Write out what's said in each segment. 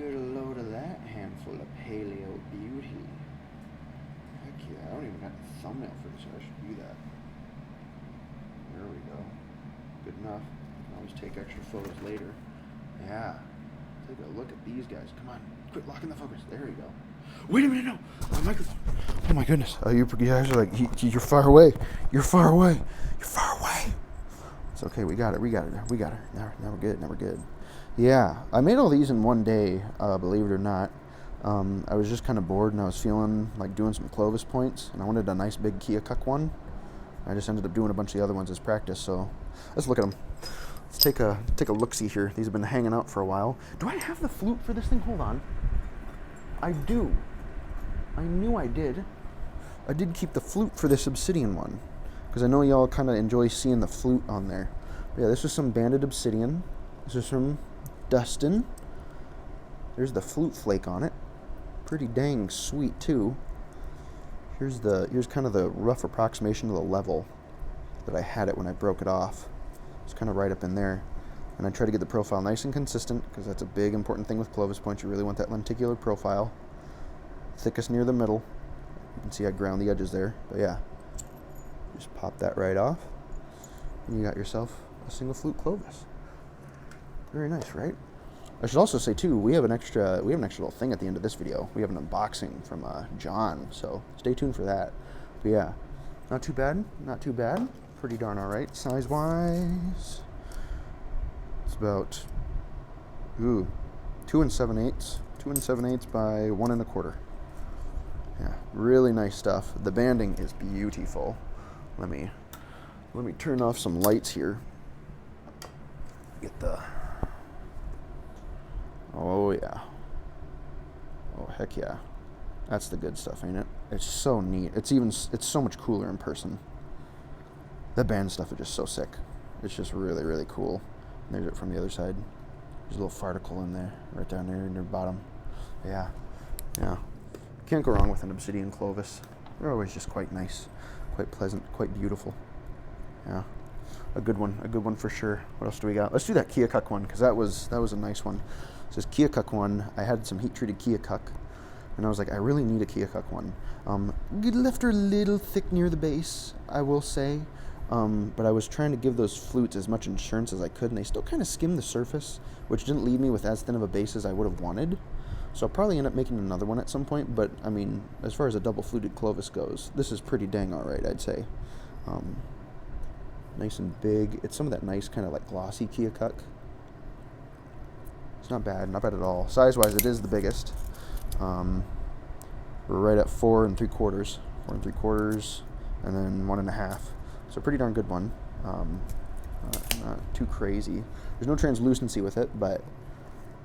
good load of that handful of paleo beauty. Heck yeah, I don't even have a thumbnail for this, so I should do that. There we go. Good enough. You can always take extra photos later. Yeah. Take a look at these guys. Come on. Quit locking the focus. There you go. Wait a minute, no. My microphone. Oh my goodness. You guys are like, you're far away. You're far away. You're far away. It's okay. We got it. Now we're good. Now we're good. Yeah. I made all these in one day, believe it or not. I was just kind of bored and I was feeling like doing some Clovis points. And I wanted a nice big Keokuk one. I just ended up doing a bunch of the other ones as practice. So let's look at them. Let's take a look-see here. These have been hanging out for a while. Do I have the flute for this thing? Hold on. I do. I knew I did. I did keep the flute for this obsidian one. Because I know y'all kind of enjoy seeing the flute on there. But yeah, this is some banded obsidian. This is from Dustin. There's the flute flake on it. Pretty dang sweet, too. Here's kind of the rough approximation of the level that I had it when I broke it off. It's kind of right up in there. And I try to get the profile nice and consistent because that's a big important thing with Clovis points. You really want that lenticular profile. Thickest near the middle. You can see I ground the edges there. But yeah, just pop that right off. And you got yourself a single flute Clovis. Very nice, right? I should also say too, we have an extra little thing at the end of this video. We have an unboxing from John, so stay tuned for that. But yeah, not too bad. Pretty darn all right. Size-wise, it's about 2 7/8. 2 7/8 by 1 1/4. Yeah, really nice stuff. The banding is beautiful. Let me turn off some lights here. Get the. Oh yeah. Oh heck yeah. That's the good stuff, ain't it? It's so neat. It's so much cooler in person. The band stuff is just so sick. It's just really, really cool. And there's it from the other side. There's a little farticle in there, right down there in your bottom. Yeah. Can't go wrong with an obsidian Clovis. They're always just quite nice, quite pleasant, quite beautiful. Yeah. A good one for sure. What else do we got? Let's do that Keokuk one, because that was a nice one. So this Keokuk one, I had some heat-treated Keokuk, and I was like, I really need a Keokuk one. Left her a little thick near the base, I will say. But I was trying to give those flutes as much insurance as I could, and they still kind of skimmed the surface, which didn't leave me with as thin of a base as I would have wanted. So I'll probably end up making another one at some point, but, I mean, as far as a double-fluted Clovis goes, this is pretty dang alright, I'd say. Nice and big. It's some of that nice kind of, like, glossy Keokuk. It's not bad at all. Size-wise, it is the biggest. We're right at 4 3/4. 4 3/4, and then 1 1/2. So pretty darn good one. Not too crazy. There's no translucency with it, but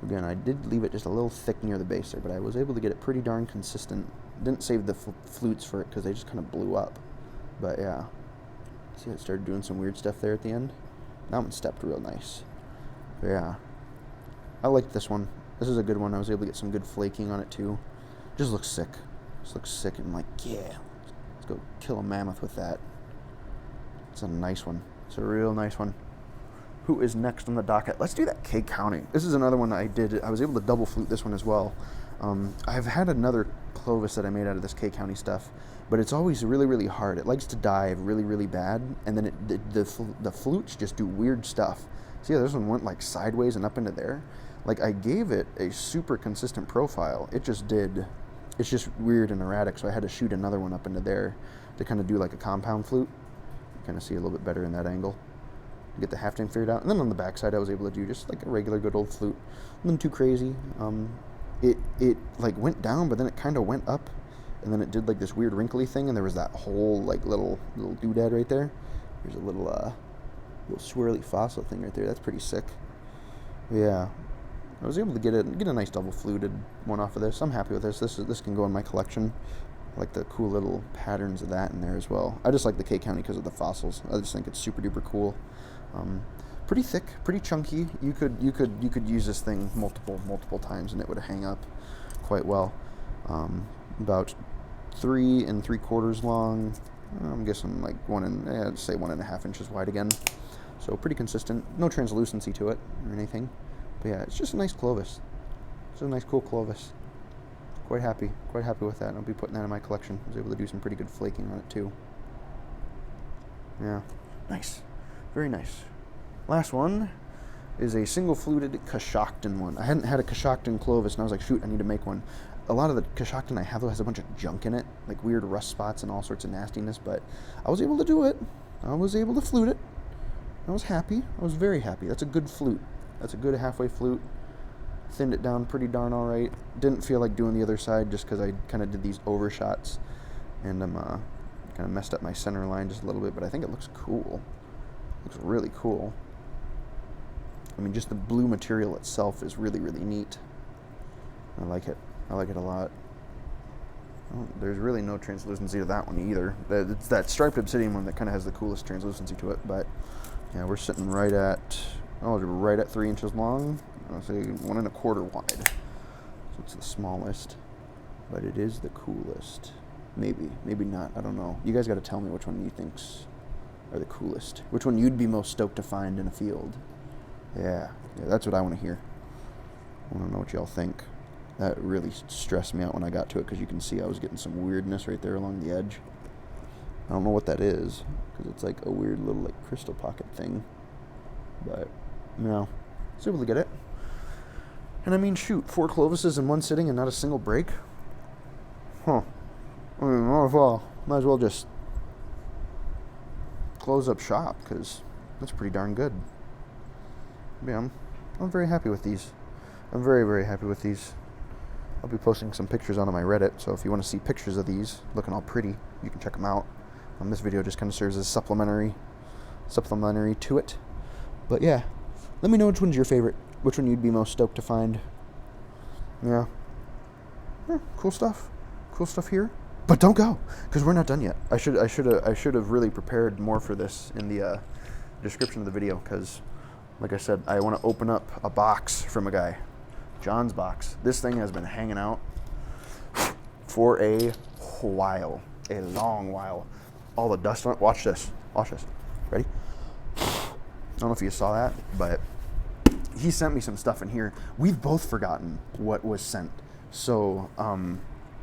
again, I did leave it just a little thick near the base there, but I was able to get it pretty darn consistent. Didn't save the flutes for it because they just kind of blew up. But yeah, see, it started doing some weird stuff there at the end. That one stepped real nice. But yeah, I like this one. This is a good one. I was able to get some good flaking on it too. Just looks sick. Just looks sick, and I'm like, yeah, let's go kill a mammoth with that. It's a nice one. It's a real nice one. Who is next on the docket? Let's do that K County. This is another one I did. I was able to double flute this one as well. I've had another Clovis that I made out of this K County stuff, but it's always really, really hard. It likes to dive really, really bad, and then the flutes just do weird stuff. See how this one went like sideways and up into there? Like, I gave it a super consistent profile. It just did. It's just weird and erratic, so I had to shoot another one up into there to kind of do like a compound flute. Kind of see a little bit better in that angle. Get the hafting figured out, and then on the backside I was able to do just like a regular good old flute. Nothing too crazy. It like went down, but then it kind of went up, and then it did like this weird wrinkly thing, and there was that whole like little doodad right there. There's a little swirly fossil thing right there. That's pretty sick. Yeah, I was able to get a nice double fluted one off of this. I'm happy with this. This can go in my collection. I like the cool little patterns of that in there as well. I just like the K County because of the fossils. I just think it's super duper cool. Pretty thick, pretty chunky. You could use this thing multiple times and it would hang up quite well. About 3 3/4 long. I'm guessing like I'd say 1 1/2 inches wide again. So pretty consistent. No translucency to it or anything. But yeah, it's just a nice Clovis. It's a nice, cool Clovis. Quite happy with that. I'll be putting that in my collection. I was able to do some pretty good flaking on it too. Yeah, nice, very nice. Last one is a single fluted Coshocton one. I hadn't had a Coshocton Clovis, and I was like, shoot, I need to make one. A lot of the Coshocton I have though has a bunch of junk in it, like weird rust spots and all sorts of nastiness. But I was able to do it. I was able to flute it. I was happy. I was very happy. That's a good flute. That's a good halfway flute. Thinned it down pretty darn all right. Didn't feel like doing the other side just because I kind of did these overshots, and I'm kind of messed up my center line just a little bit. But I think it looks cool. It looks really cool. I mean, just the blue material itself is really, really neat. I like it. I like it a lot. Oh, there's really no translucency to that one either. It's that striped obsidian one that kind of has the coolest translucency to it. But yeah, we're sitting right at 3 inches long. I'll say 1 1/4 wide. So it's the smallest, but it is the coolest. Maybe not. I don't know. You guys got to tell me which one you thinks are the coolest. Which one you'd be most stoked to find in a field. Yeah, that's what I want to hear. I want to know what y'all think. That really stressed me out when I got to it because you can see I was getting some weirdness right there along the edge. I don't know what that is because it's like a weird little like crystal pocket thing. But no, I was able to get it. And I mean, shoot, 4 Clovises in one sitting and not a single break? Huh. I mean, might as well just close up shop, because that's pretty darn good. Yeah, I'm very happy with these. I'm very, very happy with these. I'll be posting some pictures onto my Reddit, so if you want to see pictures of these looking all pretty, you can check them out. This video just kind of serves as supplementary to it. But yeah, let me know which one's your favorite. Which one you'd be most stoked to find. Yeah. Cool stuff. Cool stuff here. But don't go, because we're not done yet. I should have really prepared more for this in the description of the video, because, like I said, I want to open up a box from a guy. John's box. This thing has been hanging out for a while. A long while. All the dust on it. Watch this. Watch this. Ready? I don't know if you saw that, but he sent me some stuff in here. We've both forgotten what was sent. So,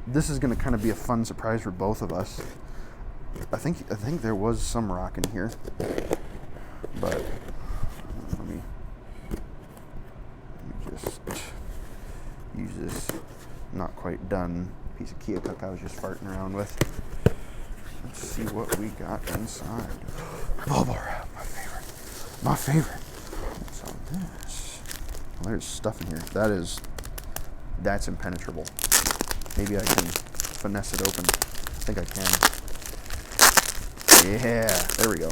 this is going to kind of be a fun surprise for both of us. I think there was some rock in here. But let me just use this not quite done piece of Kia Cook I was just farting around with. Let's see what we got inside. Bubble wrap, my favorite. My favorite. What's on this? Well, there's stuff in here. That's impenetrable. Maybe I can finesse it open. I think I can. Yeah, there we go.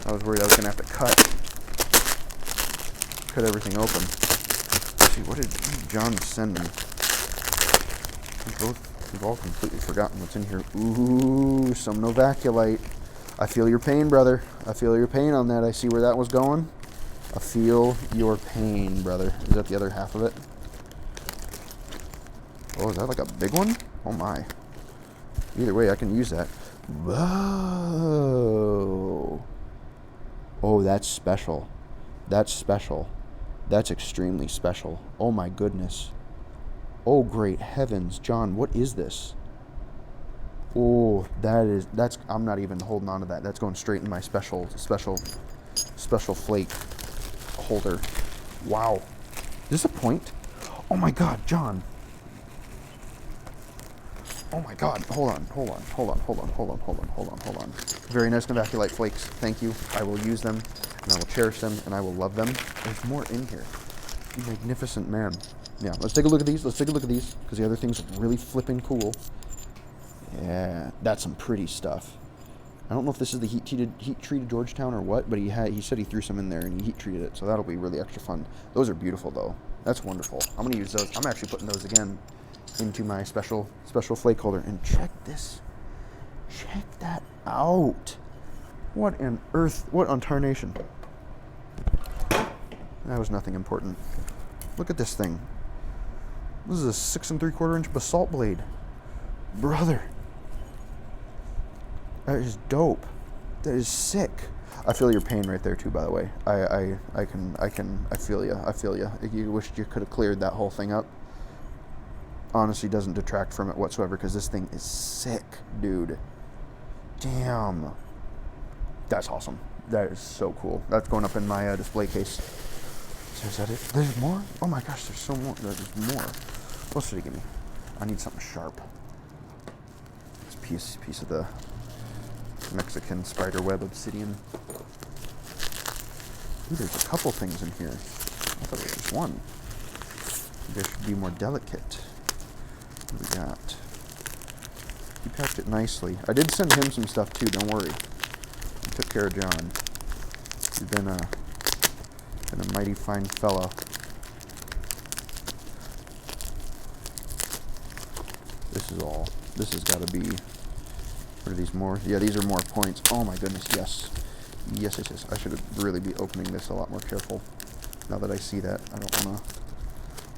I was worried I was gonna have to cut everything open. Let's see, what did John send me? We've all completely forgotten what's in here. Ooh, some Novaculite. I feel your pain, brother. I feel your pain on that. I see where that was going. I feel your pain, brother. Is that the other half of it? Oh, is that like a big one? Oh my. Either way, I can use that. Whoa. Oh, that's special. That's special. That's extremely special. Oh my goodness. Oh great heavens, John, what is this? Oh, that's I'm not even holding on to that. That's going straight in my special flake holder. Wow. Is this a point? Oh my god, John. Oh my god, hold on. Very nice Novaculite flakes. Thank you. I will use them, and I will cherish them, and I will love them. There's more in here. You magnificent man. Yeah, let's take a look at these. Because the other thing's really flipping cool. Yeah, that's some pretty stuff. I don't know if this is the heat treated Georgetown or what, but he said he threw some in there and he heat treated it, so that'll be really extra fun. Those are beautiful though. That's wonderful. I'm gonna use those. I'm actually putting those again into my special flake holder. And check this. Check that out. What on tarnation? That was nothing important. Look at this thing. This is a 6 3/4 inch basalt blade. Brother. That is dope. That is sick. I feel your pain right there too, by the way. I feel you. I feel you. You wish you could have cleared that whole thing up. Honestly, doesn't detract from it whatsoever, because this thing is sick, dude. Damn. That's awesome. That is so cool. That's going up in my display case. So is that it? There's more? Oh my gosh, there's so more. There's more. What else did he give me? I need something sharp. This piece of the Mexican spider web obsidian. Ooh, there's a couple things in here. I thought it was just one. There should be more delicate. What do we got? He packed it nicely. I did send him some stuff too, don't worry. I took care of John. He's been a mighty fine fellow. This has got to be, what are these more? Yeah, these are more points. Oh my goodness, yes. Yes. I should really be opening this a lot more careful. Now that I see that, I don't want to,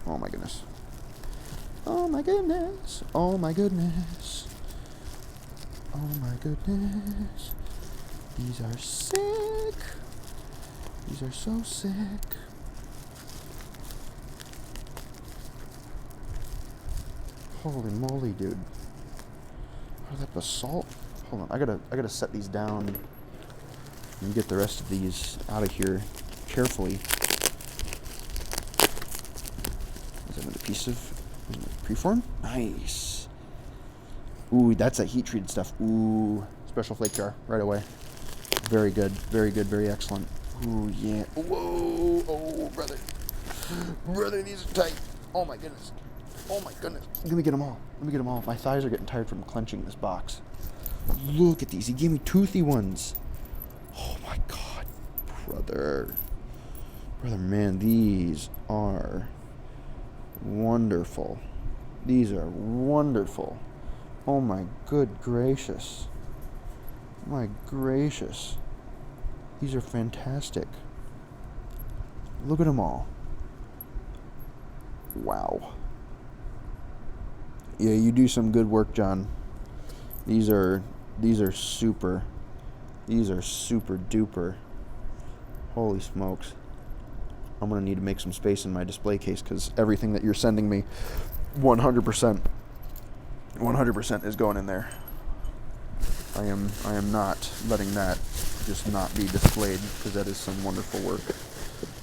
oh my goodness. Oh my goodness. Oh my goodness. Oh my goodness. These are sick. These are so sick. Holy moly, dude. Oh, that basalt. Hold on, I gotta set these down and get the rest of these out of here carefully. Is that another piece of preform? Nice. Ooh, that's that heat treated stuff. Ooh, special flake jar right away. Very good, very excellent. Ooh, yeah. Whoa, oh, brother. Brother, these are tight. Oh my goodness. Oh my goodness. Let me get them all. My thighs are getting tired from clenching this box. Look at these. He gave me toothy ones. Oh my God. Brother, man, these are wonderful. These are wonderful. Oh my good gracious. My gracious. These are fantastic. Look at them all. Wow. Yeah, you do some good work, John. These are super. These are super duper. Holy smokes. I'm going to need to make some space in my display case, because everything that you're sending me, 100% is going in there. I am not letting that just not be displayed, because that is some wonderful work.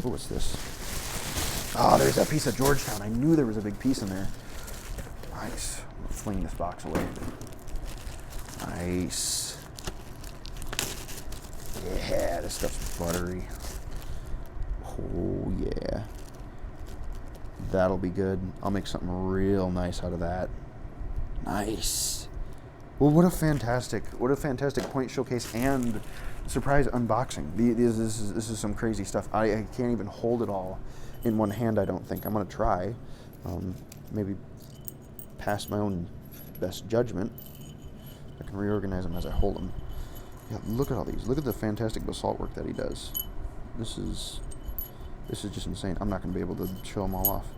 Oh, what's this? Oh, there's that piece of Georgetown. I knew there was a big piece in there. Nice. I'm going to fling this box away. Nice. Yeah, this stuff's buttery. Oh, yeah. That'll be good. I'll make something real nice out of that. Nice. Well, what a fantastic point showcase and surprise unboxing. This is some crazy stuff. I can't even hold it all in one hand, I don't think. I'm going to try. Maybe past my own best judgment. I can reorganize them as I hold them. Yeah, look at all these. Look at the fantastic basalt work that he does. This is just insane. I'm not going to be able to show them all off.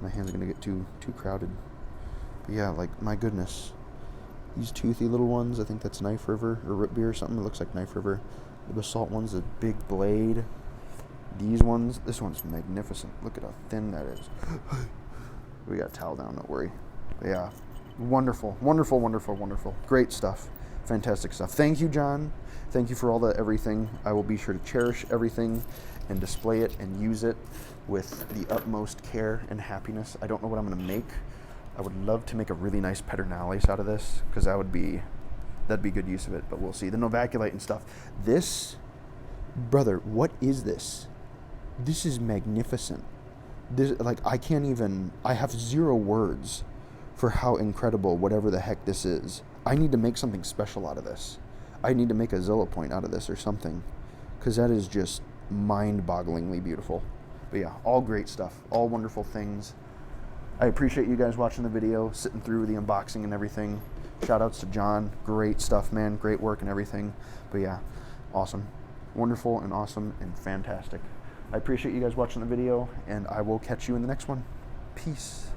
My hands are going to get too crowded. But yeah, like, my goodness. These toothy little ones, I think that's Knife River or Root Beer or something. It looks like Knife River. The basalt one's a big blade. These ones, this one's magnificent. Look at how thin that is. We got a towel down, don't worry. But yeah, wonderful. Great stuff. Fantastic stuff. Thank you, John. Thank you for all the everything. I will be sure to cherish everything and display it and use it with the utmost care and happiness. I don't know what I'm going to make. I would love to make a really nice pedernales out of this, because that'd be good use of it, but we'll see. The novaculite and stuff. This, brother, what is this? This is magnificent. This, like, I have zero words for how incredible whatever the heck this is. I need to make something special out of this. I need to make a Zilla point out of this or something, because that is just mind-bogglingly beautiful. But yeah, all great stuff, all wonderful things. I appreciate you guys watching the video, sitting through the unboxing and everything. Shout outs to John. Great stuff, man. Great work and everything. But yeah, awesome. Wonderful and awesome and fantastic. I appreciate you guys watching the video, and I will catch you in the next one. Peace.